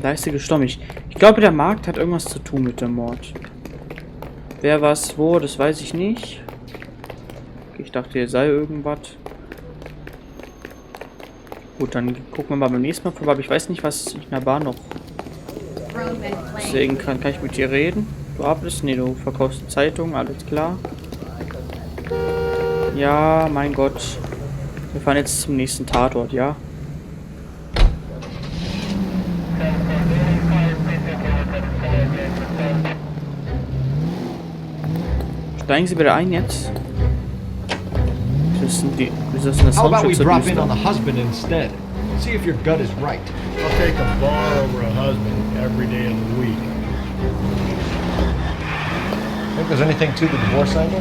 Leiste gestorben. Ich glaube, der Markt hat irgendwas zu tun mit dem Mord. Wer was wo, das weiß ich nicht. Ich dachte, hier sei irgendwas. Gut, dann gucken wir mal beim nächsten Mal vorbei. Aber ich weiß nicht, was ich in der Bahn noch sehen kann. Kann ich mit dir reden? Du arbeitest? Nee, du verkaufst Zeitungen, alles klar. Ja, mein Gott. Wir fahren jetzt zum nächsten Tatort, ja? Steigen Sie bitte ein jetzt. Das ist eine How about we Soundschütze. drop in on the husband instead? See if your gut is right. I'll take a bar over a husband every day of the week. Think there's anything to the divorce angle?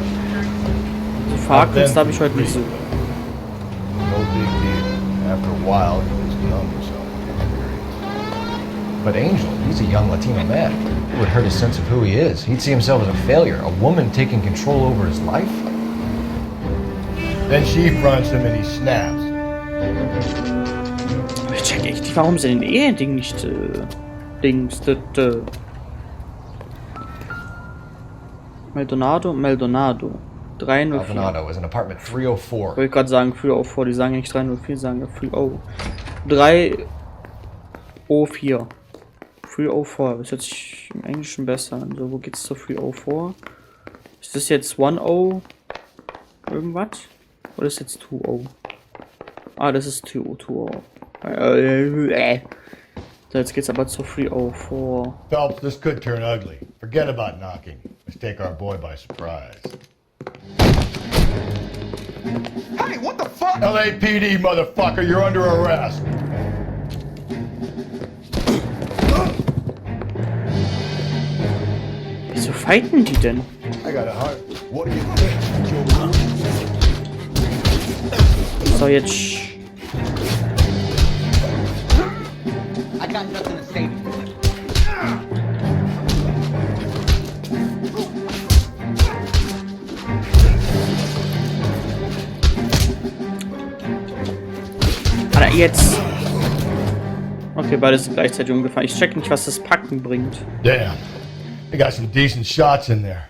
Die Fahrkunst habe ich heute nicht so. No big deal. After a while, you just numb yourself with experience. But Angel, he's a young Latino man. It would hurt his sense of who he is. He'd see himself as a failure. A woman taking control over his life? Then she fronts him and he snaps. Ich check echt nicht, warum sie den Ehe-Ding nicht Maldonado. 304. Maldonado is in apartment 304. Ich wollte gerade sagen 304, die sagen ja nicht 304, die sagen ja 304. 304, das hört sich im Englischen besser an. So, wo geht's zur 304? Ist das jetzt 10 irgendwas? Oder ist jetzt 20? Ah, das ist 20. So, jetzt geht's aber zur 304. Phelps, this could turn ugly. Forget about knocking. Let's take our boy by surprise. Hey, what the fuck? LAPD, motherfucker, you're under arrest. Wieso fighten die denn? I got a heart. What do you think? So, jetzt. I got nothing to say to you. Alter, jetzt. Okay, beides sind gleichzeitig umgefallen. Ich check nicht, was das Packen bringt. Damn. They got some decent shots in there.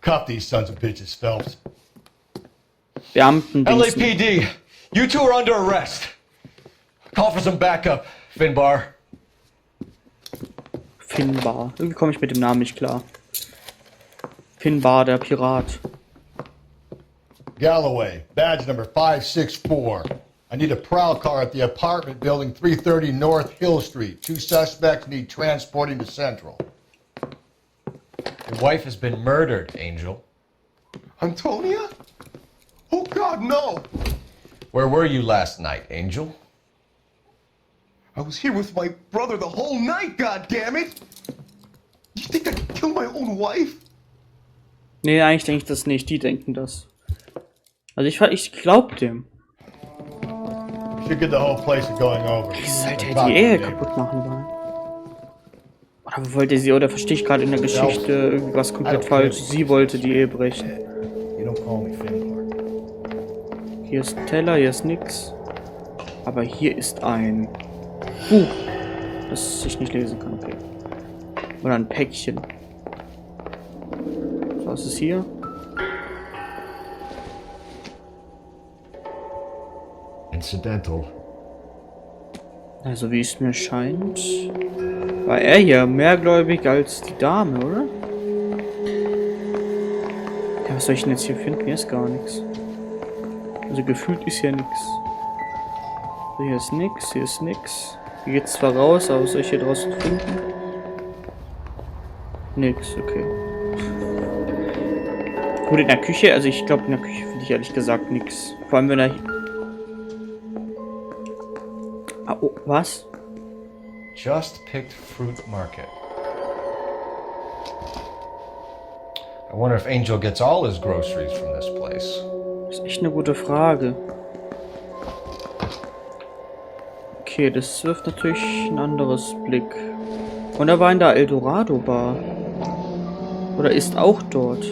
Cuff these sons of bitches, Phelps. Beamten. LAPD, you two are under arrest. Call for some backup, Finbar. Finbar. Irgendwie komme ich mit dem Namen nicht klar. Finbar, der Pirat. Galloway, badge number 564. I need a prowl car at the apartment building 330 North Hill Street. 2 suspects need transporting to Central. Your wife has been murdered, Angel. Antonia? Oh God, no! Where were you last night, Angel? I was here with my brother the whole night, God damn it! You think I could kill my own wife? Nee, eigentlich denke ich das nicht. Die denken das. Also ich glaub dem. Should get the whole place going over. Wie sollte er die Ehe kaputt machen wollen? Oder wollte sie, oder verstehe ich gerade in der Geschichte irgendwas komplett falsch? Sie wollte die Ehe brechen. You don't call me Finbar. Hier ist ein Teller, hier ist nix. Aber hier ist ein Buch, das ich nicht lesen kann, okay. Oder ein Päckchen. So, was ist hier? Incidental. Also wie es mir scheint, war er hier mehrgläubig als die Dame, oder? Ja, was soll ich denn jetzt hier finden? Hier ist gar nichts. Also gefühlt ist hier nichts. So, hier ist nichts, hier ist nichts. Hier geht's zwar raus, aber was soll ich hier draußen finden? Nix, okay. Gut, in der Küche, also ich glaube in der Küche finde ich ehrlich gesagt nichts. Vor allem wenn er... Ah, oh, was? Just picked fruit market. I wonder if Angel gets all his groceries from this place. Das ist echt eine gute Frage. Okay, das wirft natürlich ein anderes Blick. Und er war in der Eldorado Bar. Oder ist auch dort.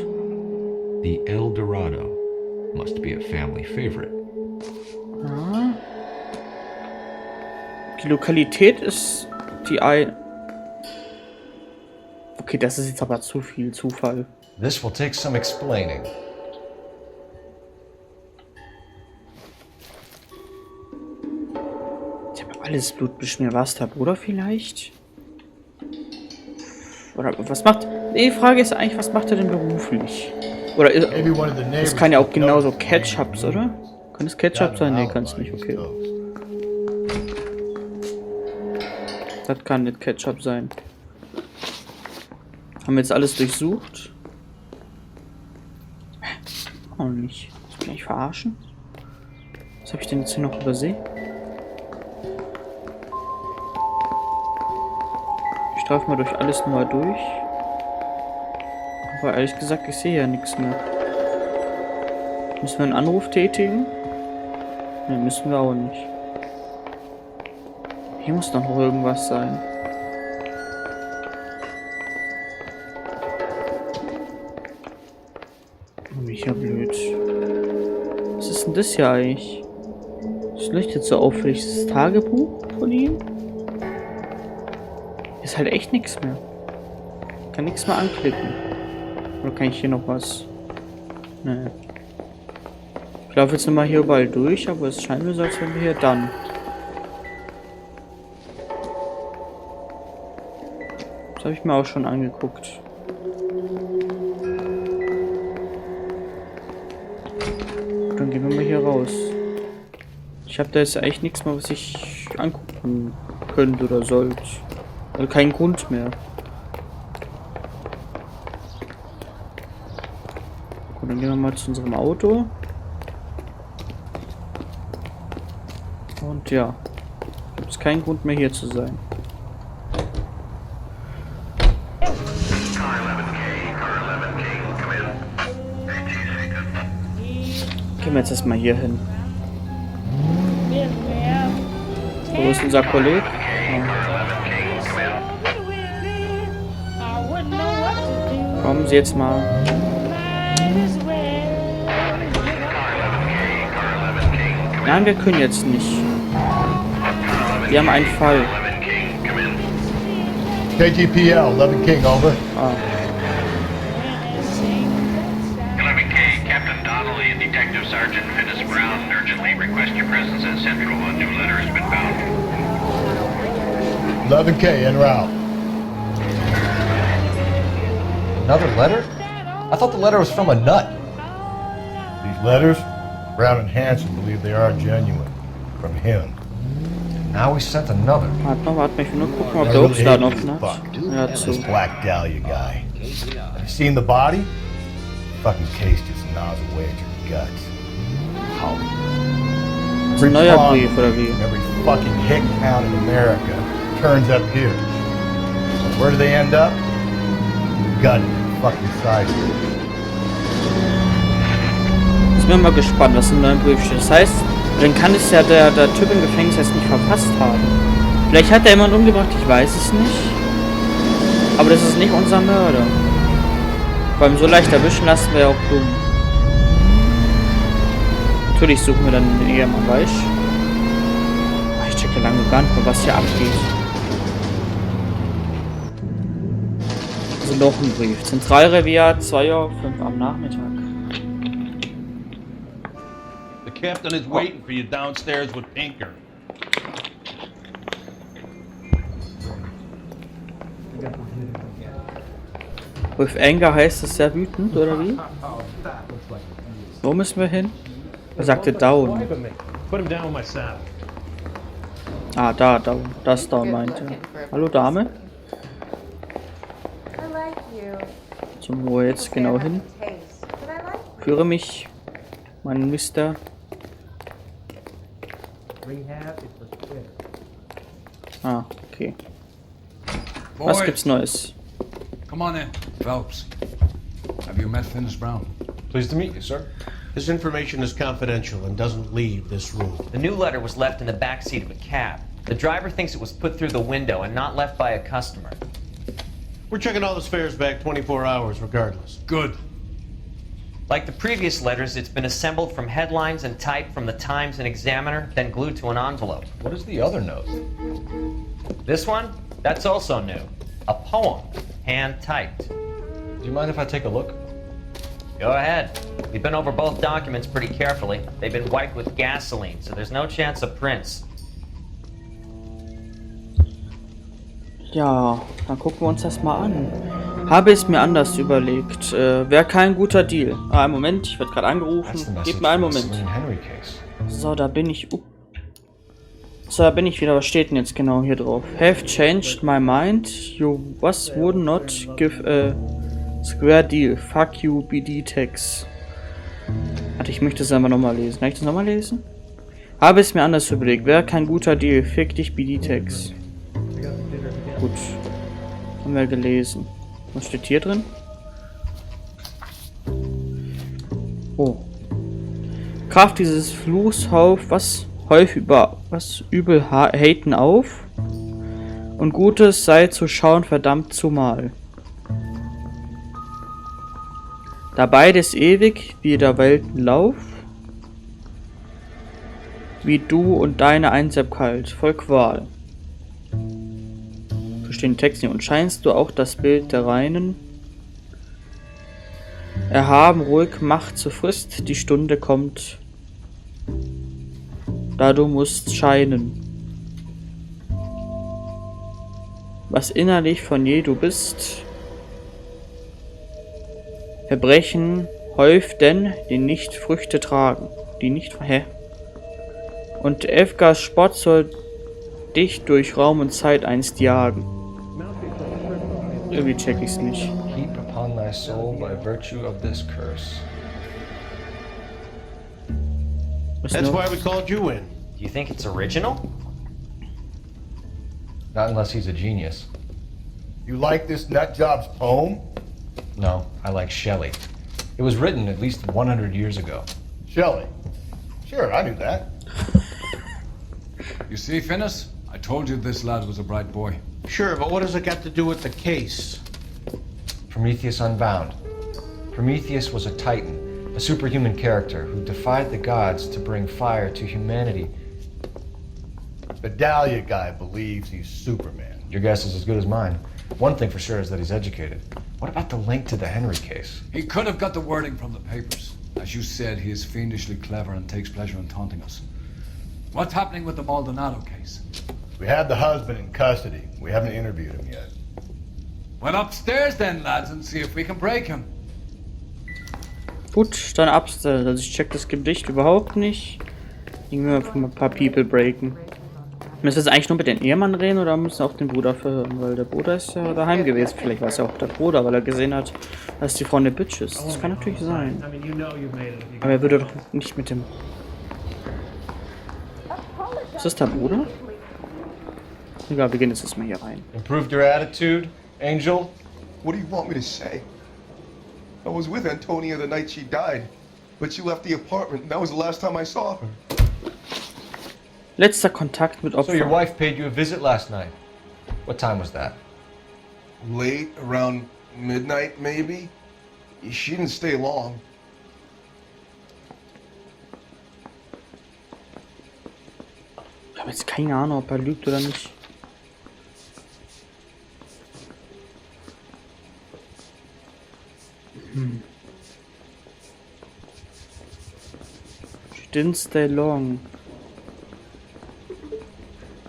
The El Dorado must be a family favorite. Ah. Die Lokalität ist die ein... Okay, das ist jetzt aber zu viel Zufall. This will take some explaining. Ich habe alles Blut beschmiert. War es der Bruder vielleicht? Oder was macht... Nee, die Frage ist eigentlich, was macht er denn beruflich? Oder Maybe one of the das neighbors kann ja auch took genauso notice. Ketchups, oder? Kann es Ketchup sein? Nee, kann es nicht. Okay. Das kann nicht Ketchup sein. Haben wir jetzt alles durchsucht? Auch nicht. Soll ich mich verarschen? Was habe ich denn jetzt hier noch übersehen? Ich streife mal durch alles nochmal durch. Aber ehrlich gesagt, ich sehe ja nichts mehr. Müssen wir einen Anruf tätigen? Ne, müssen wir auch nicht. Hier muss doch noch irgendwas sein. Oh, mich ja blöd. Was ist denn das hier eigentlich? Das leuchtet so auffällig. Ist das Tagebuch von ihm? Ist halt echt nichts mehr. Ich kann nichts mehr anklicken. Oder kann ich hier noch was? Nee. Ich laufe jetzt nochmal hier überall durch, aber es scheint mir so, als wenn wir hier dann. Das habe ich mir auch schon angeguckt. Dann gehen wir mal hier raus. Ich habe da jetzt eigentlich nichts mehr, was ich angucken könnte oder sollte. Also keinen Grund mehr. Gut, dann gehen wir mal zu unserem Auto. Und ja, gibt es keinen Grund mehr hier zu sein. Gehen wir jetzt erstmal hier hin. Wo ist unser Kollege? Oh. Kommen Sie jetzt mal. Nein, wir können jetzt nicht. Wir haben einen Fall. KTPL, 11 King, over. Ah. 11 K, Captain Donnelly and Detective Sergeant Finis Brown urgently request your presence at Central. A new letter has been found. 11K, en route. Another letter? I thought the letter was from a nut. These letters, Brown and Hanson believe they are genuine. From him. Now we sent another. Warte mal, ich will nur gucken, ob der Obstladen offen hat. Ja, This zu. Black Dahlia guy. Have you seen the body? Fucking case just gnaws away at your guts. Hollywood. Ist ein neuer Brief, oder wie? Every fucking hick town in America turns up here. Where do they end up? Gun fucking side. Ich bin mal gespannt, was im neuen Brief steht. Das heißt, dann kann es ja der Typ im Gefängnis jetzt nicht verpasst haben. Vielleicht hat er jemanden umgebracht, ich weiß es nicht. Aber das ist nicht unser Mörder. Vor allem so leicht erwischen lassen wir ja auch dumm. Natürlich suchen wir dann den Ehemann, weißt du? Ich checke lange gar nicht mehr, was hier abgeht. Also noch ein Brief. Zentralrevier, 2:05 Uhr am Nachmittag. The captain is waiting for you downstairs with Pinker. With Anger heißt es sehr wütend, oder wie? Wo müssen wir hin? Er sagte down. Put him down with my saddle. Ah, da, down. Das down meinte er. Hallo Dame. I like you. Zum wo jetzt genau hin? Taste, but I like you. Führe mich, mein Mister. Ah, okay. Was gibt's Neues? Come on in. Phelps. Have you met Finis Brown? Pleased to meet you, sir. His information is confidential and doesn't leave this room. The new letter was left in the back seat of a cab. The driver thinks it was put through the window and not left by a customer. We're checking all his fares back 24 hours regardless. Good. Like the previous letters, it's been assembled from headlines and type from the Times and Examiner, then glued to an envelope. What is the other note? This one? That's also new. A poem, hand-typed. Do you mind if I take a look? Go ahead. We've been over both documents pretty carefully. They've been wiped with gasoline, so there's no chance of prints. Ja, dann gucken wir uns das mal an. Habe es mir anders überlegt. Wäre kein guter Deal. Ah, einen Moment, ich werde gerade angerufen. Gib mir einen Moment. So, da bin ich. So, da bin ich wieder. Was steht denn jetzt genau hier drauf? Have changed my mind. You was would not give a square deal. Fuck you, BD-Text. Warte, ich möchte es einfach nochmal lesen. Kann ich das nochmal lesen? Habe es mir anders überlegt. Wäre kein guter Deal. Fick dich, BD-Text. Gut. Haben wir gelesen. Was steht hier drin? Oh. Kraft dieses Fluchs was übel haten auf. Und Gutes sei zu schauen verdammt zumal. Da beides ewig wie der Weltenlauf. Wie du und deine Einsamkeit voll Qual. Den Text nicht. Und scheinst du auch das Bild der Reinen erhaben, ruhig, Macht zu Frist, die Stunde kommt, da du musst scheinen. Was innerlich von je du bist, Verbrechen häuft denn, die nicht Früchte tragen, die nicht, und Efgas Spott soll dich durch Raum und Zeit einst jagen. Irgendwie check ich's nicht. Heap upon thy soul by virtue of this curse. That's why we called you in. Do you think it's original? Not unless he's a genius. You like this nutjob's poem? No, I like Shelley. It was written at least 100 years ago. Shelley? Sure, I knew that. You see, Finnis? I told you this lad was a bright boy. Sure, but what has it got to do with the case? Prometheus Unbound. Prometheus was a titan, a superhuman character who defied the gods to bring fire to humanity. The Dahlia guy believes he's Superman. Your guess is as good as mine. One thing for sure is that he's educated. What about the link to the Henry case? He could have got the wording from the papers. As you said, he is fiendishly clever and takes pleasure in taunting us. What's happening with the Maldonado case? We have the husband in custody. We haven't interviewed him yet. Well, upstairs then, lads, and see if we can break him. Gut, dann abstellen. Also ich check das Gedicht überhaupt nicht. Irgendwie mal ein paar People breaken. Müssen wir jetzt eigentlich nur mit den Ehemann reden oder müssen wir auch den Bruder verhören? Weil der Bruder ist ja daheim gewesen. Vielleicht war es ja auch der Bruder, weil er gesehen hat, dass die Frau eine Bitch ist. Das kann natürlich sein. Aber er würde doch nicht mit dem... Ist das der Bruder? Egal, wir gehen jetzt erstmal hier rein. Improved your attitude, Angel? What do you want me to say? I was with Antonia the night she died, but she left the apartment, and that was the last time I saw her. Letzter Kontakt mit Opfer. So your wife paid you a visit last night. What time was that? Late, around midnight, maybe? She didn't stay long. Ich habe jetzt keine Ahnung, ob er lügt oder nicht. She didn't stay long.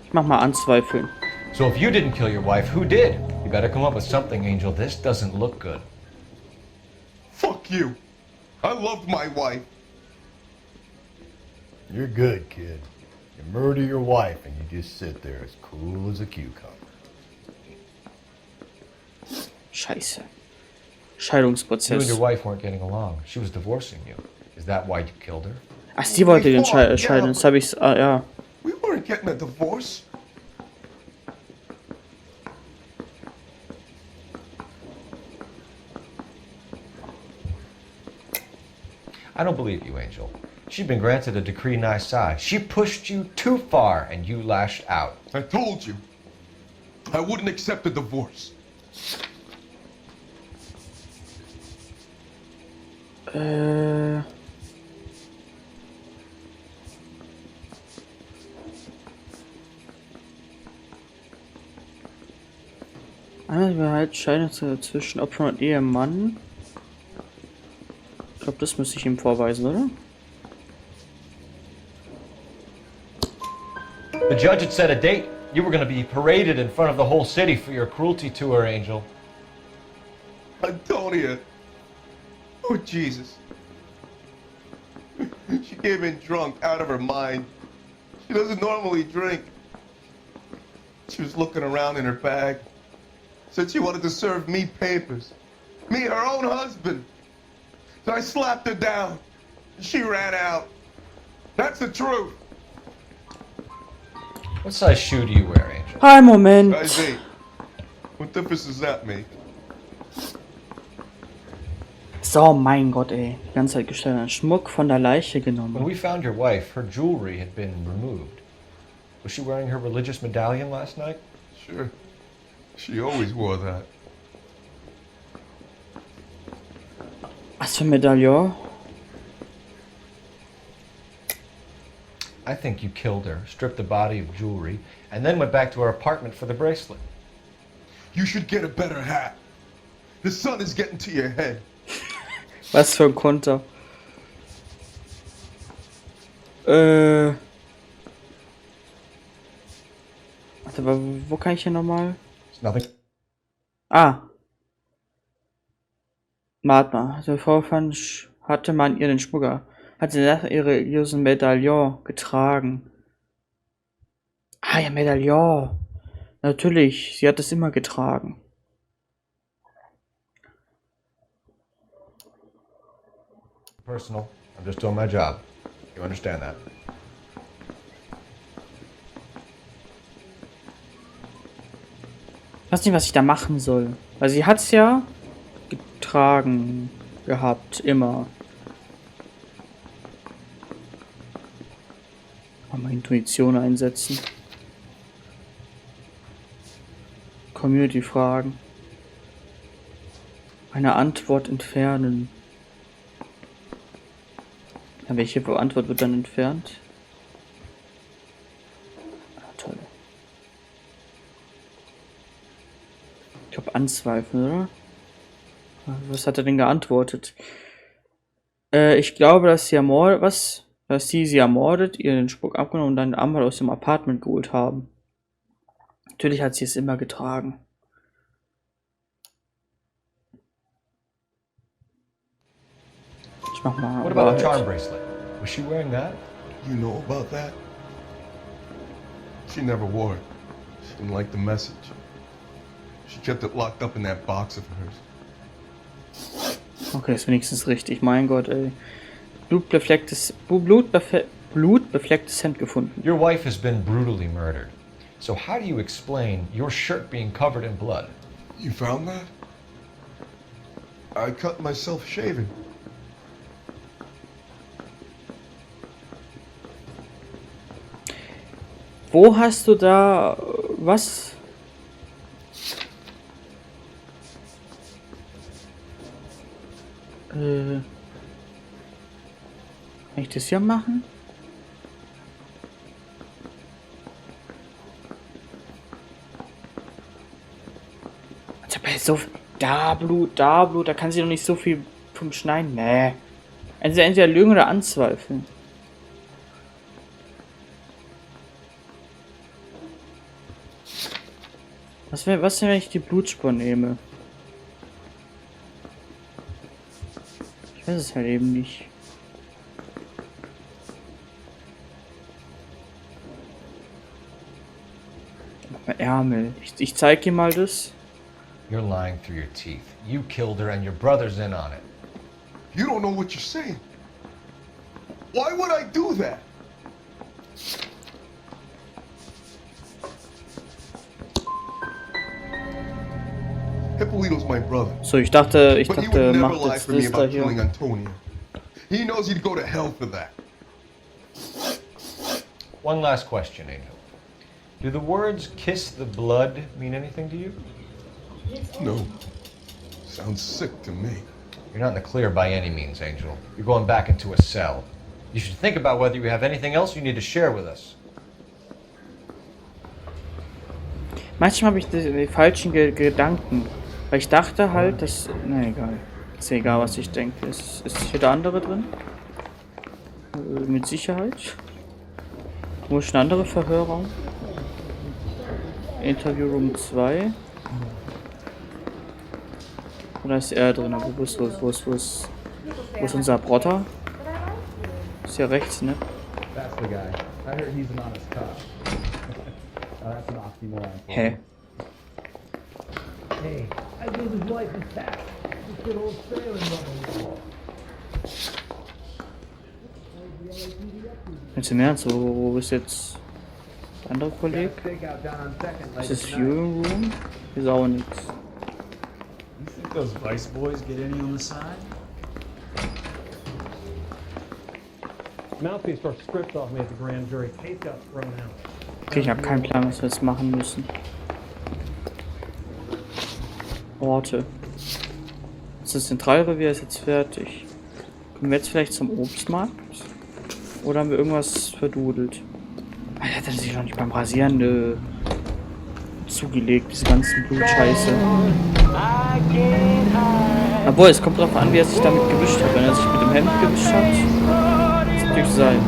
Ich mach mal anzweifeln. So if you didn't kill your wife, who did? You better come up with something, Angel. This doesn't look good. Fuck you. I loved my wife. You're good, kid. You murder your wife and you just sit there as cool as a cucumber. Scheiße. You and Scheidungsprozess. your wife weren't getting along. She was divorcing you. Is that why you killed her? Ach, sie wollte den scheiden. Das habe ich... Ah, ja. We weren't getting a divorce. I don't believe you, Angel. She'd been granted a decree nisi. She pushed you too far and you lashed out. I told you. I wouldn't accept a divorce. Einheit scheint zwischen Opfer und Ehemann. Ich glaube, das müsste ich ihm vorweisen, oder? The judge had set a date. You were going to be paraded in front of the whole city for your cruelty to her, Angel. Antonia. Oh, Jesus. She came in drunk, out of her mind. She doesn't normally drink. She was looking around in her bag. Said she wanted to serve me papers. Me, her own husband. So I slapped her down. She ran out. That's the truth. What size shoe do you wear, Angel? Hi, Moment. Size 8. What difference does that make? So, mein Gott, ey. Die ganze Zeit gestellt. Schmuck von der Leiche When genommen. we found your wife, her jewelry had been removed. Was she wearing her religious medallion last night? Sure. She always wore that. Was für ein Medaillon? I think you killed her, stripped the body of jewelry, and then went back to her apartment for the bracelet. You should get a better hat. The sun is getting to your head. Was für ein Konter. Warte, aber wo kann ich hier nochmal? It's nothing. Ah. Warte mal. Also vorfand hatte man ihr den Schmucker. Hat sie nach ihre religiösen Medaillon getragen. Ah ja, Medaillon. Natürlich, sie hat es immer getragen. Personal. I'm just doing my job. You understand that? Ich weiß nicht, was ich da machen soll. Weil sie hat es ja getragen gehabt, immer. Mal Intuition einsetzen. Community-Fragen. Eine Antwort entfernen. Ja, welche Antwort wird dann entfernt? Ah, toll. Ich glaube anzweifeln, oder? Was hat er denn geantwortet? Ich glaube, dass sie ermordet, dass sie ermordet, ihr den Spuck abgenommen und dann den Anwalt aus dem Apartment geholt haben. Natürlich hat sie es immer getragen. Ich mach mal. What about the charm bracelet? Was she wearing that? You know about that? She never wore it. She didn't like the message. She kept it locked up in that box of hers. Okay, ist wenigstens richtig. Mein Gott, ey. Blutbeflecktes Hemd gefunden. Your wife has been brutally murdered. So how do you explain your shirt being covered in blood? You found that? I cut myself shaving. Wo hast du da was? Kann ich das hier machen? Ich hab ja so da Blut, da kann sie doch nicht so viel vom Schneiden. Nee. Entweder lügen oder anzweifeln. Was denn, wenn ich die Blutspur nehme? Ich weiß es halt eben nicht. Ärmel. Ich zeig dir mal das. You're lying through your teeth. You killed her and your brother's in on it. You don't know what you're saying. Why would I do that? Hippolito's my brother. So, ich dachte, But he would never macht lie jetzt for me das da about hier. killing Antonia. He knows he'd go to hell for that. One last question, Angel. Do the words kiss the blood mean anything to you? No. Sounds sick to me. You're not in the clear by any means, Angel. You're going back into a cell. You should think about whether you have anything else you need to share with us. Manchmal habe ich die falschen Gedanken. Weil ich dachte halt, dass... Na egal. Ist ja egal, was ich denke. Ist hier der andere drin? Mit Sicherheit. Wo ist ein anderer Verhörraum? Interview Room 2. Oder ist er drin? Aber wo ist unser Brotter? Ist ja rechts, ne? Hä? Jetzt im Ernst, wo ist jetzt der andere Kollege? Ist das Viewing Room? Hier ist auch nichts. Those Vice boys get any on the side? Mouthpiece for script off me at the grand jury. Case got thrown out. Okay, ich habe keinen Plan, was wir jetzt machen müssen. Orte. Das Zentralrevier ist jetzt fertig. Kommen wir jetzt vielleicht zum Obstmarkt? Oder haben wir irgendwas verdudelt? Er hat sich noch nicht beim Rasieren zugelegt, diese ganzen Blutscheiße. Obwohl, es kommt drauf an, wie er sich damit gewischt hat. Wenn er sich mit dem Hemd gewischt hat, das natürlich sein.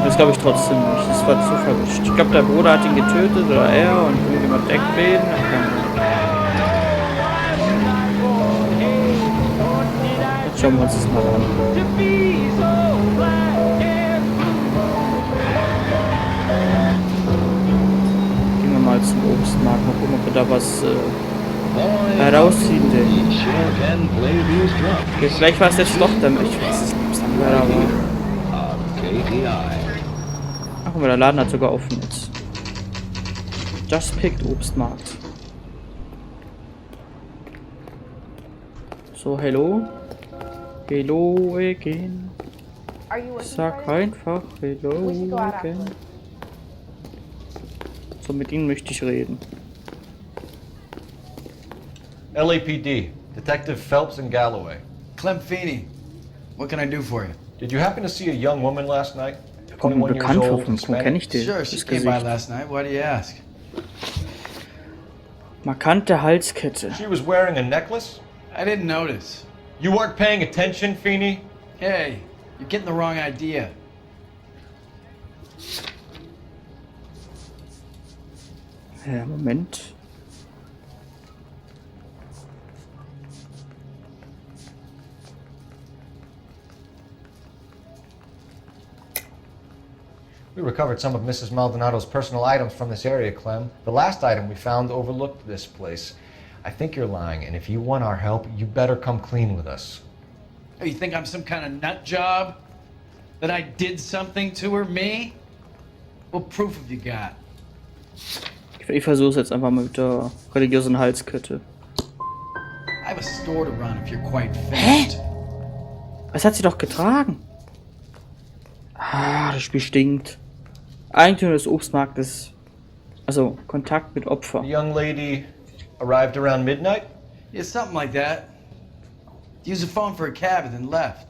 Das glaube ich trotzdem nicht. Das war zu verwischt. Ich glaube, der Bruder hat ihn getötet oder er und irgendjemand deckt wen. Jetzt schauen wir uns das mal an. Gehen wir mal zum Obstmarkt. Mal gucken, ob wir da was herausziehen. Okay, vielleicht war es jetzt doch der Milch. Ich weiß es nicht, wer da war. Ach, guck mal, der Laden hat sogar offen jetzt. Just Picked Obstmarkt. So, hello. Hello again. Sag einfach hello again. So, mit ihnen möchte ich reden. LAPD, Detective Phelps and Galloway. Clem Feeney, what can I do for you? Did you happen to see a young woman last night? Kommt mir bekannt vor, von wo kenne ich den? Sure, she came by last night. Why do you ask? Markante Halskette. She was wearing a necklace? I didn't notice. You weren't paying attention, Feeney? Hey, you're getting the wrong idea. Ja, Moment. We recovered some of Mrs. Maldonado's personal items from this area, Clem. The last item we found overlooked this place. I think you're lying, and if you want our help, you better come clean with us. Oh, you think I'm some kind of nut job? That I did something to her? Me? What proof have you got? Ich versuche es jetzt einfach mal mit der religiösen Halskette. I have a store to run if you're quite finished. Was hat sie doch getragen? Ah, das Spiel stinkt. Eigentümer des Obstmarktes. Also, Kontakt mit Opfer. The young lady arrived around midnight? Yeah, something like that. Used the phone for a cab and then left.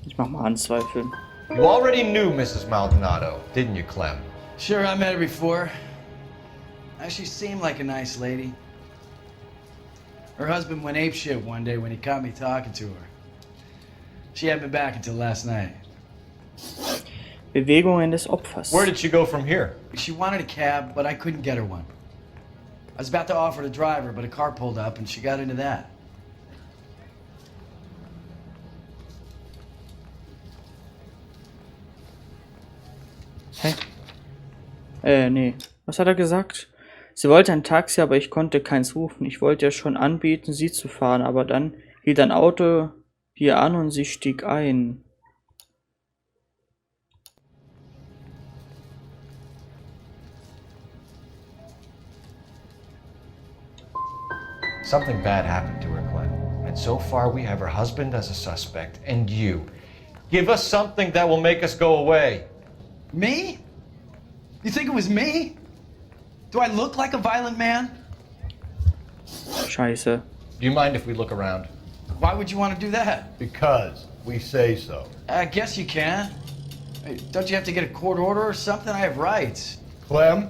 Ich mach mal anzweifeln. You already knew Mrs. Maldonado, didn't you, Clem? Sure, I met her before. She seemed like a nice lady. Her husband went apeshit one day when he caught me talking to her. She hadn't been back until last night. Bewegungen des Opfers. Where did she go from here? She wanted a cab, but I couldn't get her one. I was about to offer to drive her, but a car pulled up and she got into that. Hä? Nee. Was hat er gesagt? Sie wollte ein Taxi, aber ich konnte keins rufen. Ich wollte ja schon anbieten, sie zu fahren, aber dann hielt ein Auto hier an und sie stieg ein. Something bad happened to her, Clem. And so far we have her husband as a suspect, and you. Give us something that will make us go away. Me? You think it was me? Do I look like a violent man? Scheiße. Do you mind if we look around? Why would you want to do that? Because we say so. I guess you can. Hey, don't you have to get a court order or something? I have rights. Clem?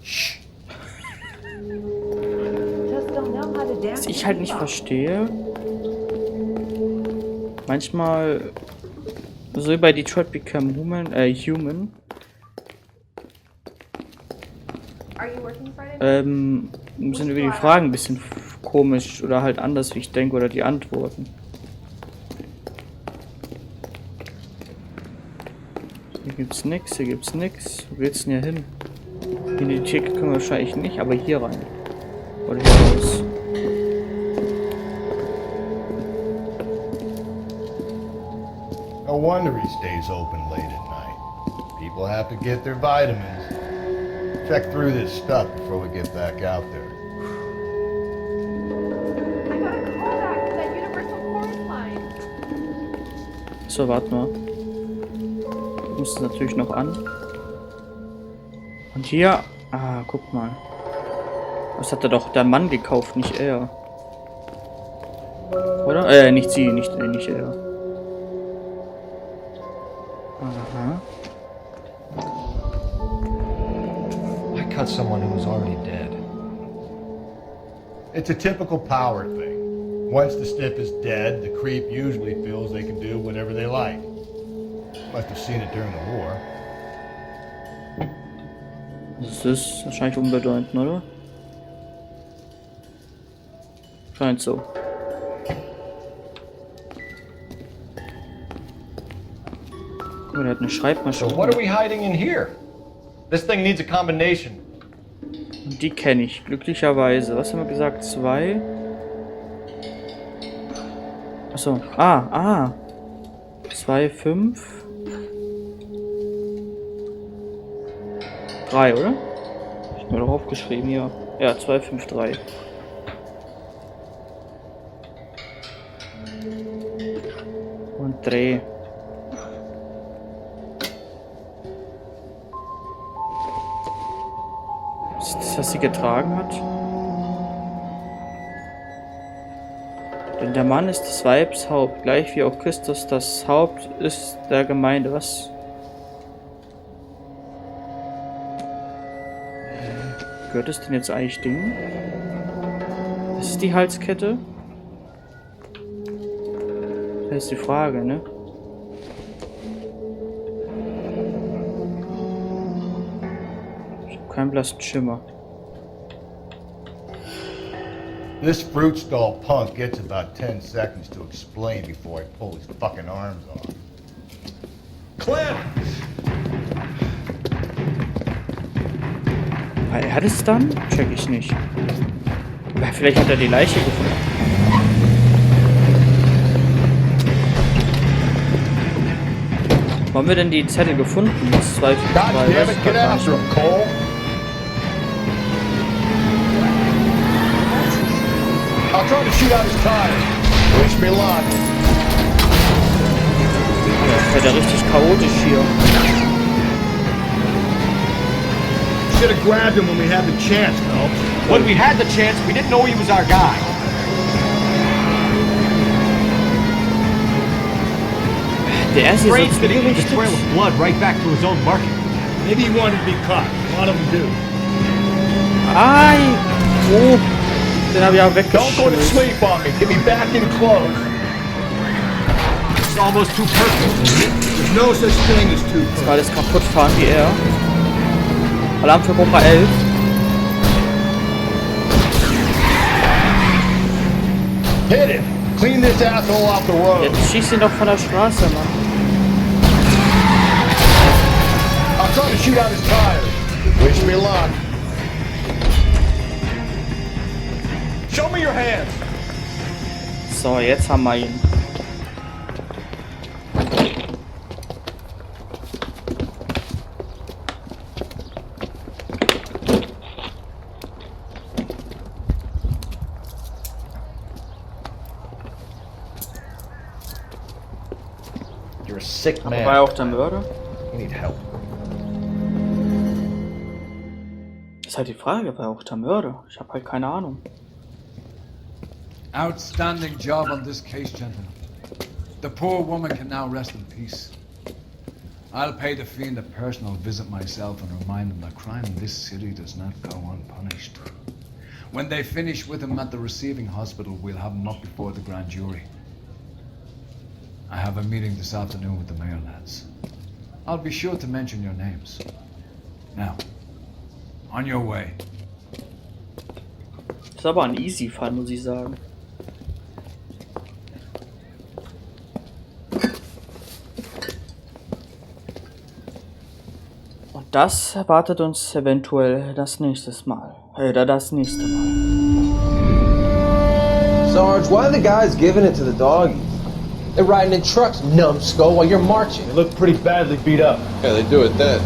Shh. Was ich halt nicht verstehe, manchmal, so wie bei Detroit Become Human, sind über die Fragen ein bisschen komisch oder halt anders, wie ich denke, oder die Antworten. Hier gibt's nix, hier gibt's nix. Wo geht's denn hier hin? In die Theke können wir wahrscheinlich nicht, aber hier rein. Oder hier raus. No wonder he stays open late at night. People have to get their vitamins. Check through this stuff before we get back out there. I got a call back to that universal chorus line. So, warte mal. Ich muss das natürlich noch an. Und hier... Ah, guck mal. Das hat er doch der Mann gekauft, nicht er. Oder? Nicht sie, nicht er. Aha. I cut someone who was already dead. It's a typical power thing. Once the stiff is dead, the creep usually feels they can do whatever they like. Must have seen it during the war. Das ist wahrscheinlich unbedeutend, oder? Scheint so. Guck mal, der hat eine Schreibmaschine. So what are we hiding in here? This thing needs a combination. Und die kenne ich, glücklicherweise. Was haben wir gesagt? 2. Achso. 2, 5. 3, oder? Ich habe mir doch aufgeschrieben hier. Ja, 2, 5, 3. Und Dreh. Ist das, was sie getragen hat? Denn der Mann ist des Weibs Haupt, gleich wie auch Christus das Haupt ist der Gemeinde. Was? Gehört es denn jetzt eigentlich Ding? Das ist die Halskette? Das ist die Frage, ne? Ich habe keinen blassen Schimmer. This fruit stall punk gets about 10 seconds to explain before I pull his fucking arms off. Clem! Er hat es dann? Check ich nicht. Vielleicht hat er die Leiche gefunden. Wo haben wir denn die Zettel gefunden? Das 2, 5, 3, Get after him, Cole! I'll try to shoot out his tires. Wish me luck. Ja, das wird ja richtig chaotisch hier. Should have grabbed him when we had the chance, Phelps. When we had the chance, we didn't know he was our guy. Der erste ist Strange so that he leaves a zugerichtet. trail of blood right back to his own market. Maybe he wanted to be caught. A lot of them do. Ai! Oh! Den habe ich auch Don't go to weggeschmissen. sleep on me. Get me back in close. It's almost too perfect. There's no such thing as too Das close. war alles kaputt fahren wie er. Alarm für Cobra 11. Hit him. Clean this asshole off the road. Jetzt schießt ihn doch von der Straße, Mann. I'll try to shoot out his tires. Wish me luck. Show me your hands. So, jetzt haben wir ihn. You're a sick Aber man. war er auch der Mörder? You need help. Das ist halt die Frage, war er auch der Mörder? Ich habe halt keine Ahnung. Outstanding job on this case, gentlemen. The poor woman can now rest in peace. I'll pay the fiend a personal visit myself and remind him that crime in this city does not go unpunished. When they finish with him at the receiving hospital, we'll have him up before the grand jury. I have a meeting this afternoon with the mayor lads. I'll be sure to mention your names. Now, on your way. Das ist aber ein Easy-Fall, muss ich sagen. Und das erwartet uns eventuell das nächste Mal. Das nächste Mal. Sarge, why are the guys giving it to the doggies? They're riding in trucks, numbskull, while you're marching. They look pretty badly beat up. Yeah, they do it then.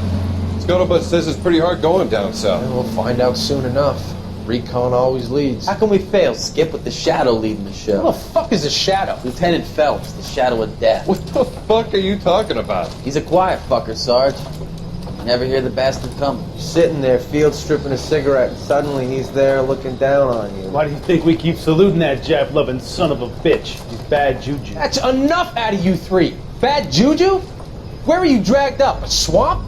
Scuttlebutt says it's pretty hard going down south. And we'll find out soon enough. Recon always leads. How can we fail, Skip, with the Shadow leading the show? Who the fuck is a Shadow? Lieutenant Phelps, the Shadow of Death. What the fuck are you talking about? He's a quiet fucker, Sarge. Never hear the bastard coming. Sitting there, field stripping a cigarette, and suddenly he's there looking down on you. Why do you think we keep saluting that Jap-loving son of a bitch? He's bad juju. That's enough out of you three. Bad juju? Where were you dragged up? A swamp?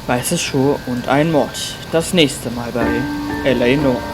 Weiße Schuhe und ein Mord. Das nächste Mal bei LA Noire.